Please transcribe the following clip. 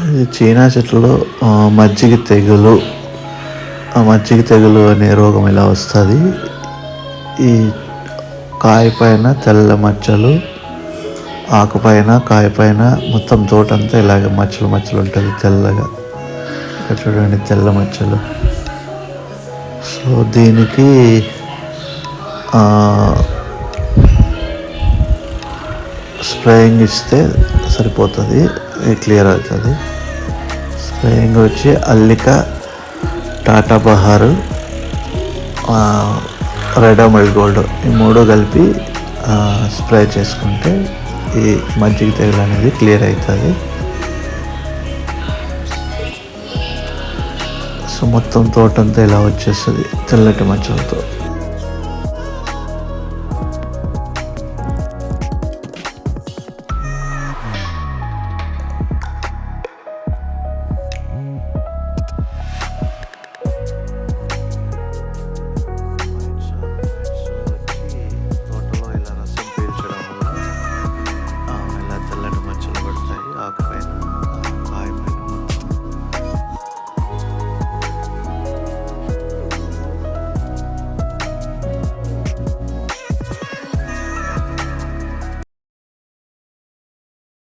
ఇది చీనా చెట్లలో మజ్జిగ తెగులు అనే రోగం ఇలా వస్తుంది. ఈ కాయ పైన తెల్ల మచ్చలు, ఆకుపైన కాయపైన మొత్తం తోటంతా ఇలాగ మచ్చలు ఉంటుంది తెల్లగా. ఇక్కడ చూడండి తెల్ల మచ్చలు. సో దీనికి స్ప్రేయింగ్ ఇస్తే సరిపోతుంది, క్లియర్ అవుతుంది. స్ప్రేయింగ్ వచ్చి అల్లిక, టాటా బహారు, రెడోమిల్ గోల్డ్ ఈ 3 కలిపి స్ప్రే చేసుకుంటే ఈ మజ్జిగ తెగులు అనేది క్లియర్ అవుతుంది. సో మొత్తం తోటంతా ఇలా వచ్చేస్తుంది తెల్లటి మచ్చలతో.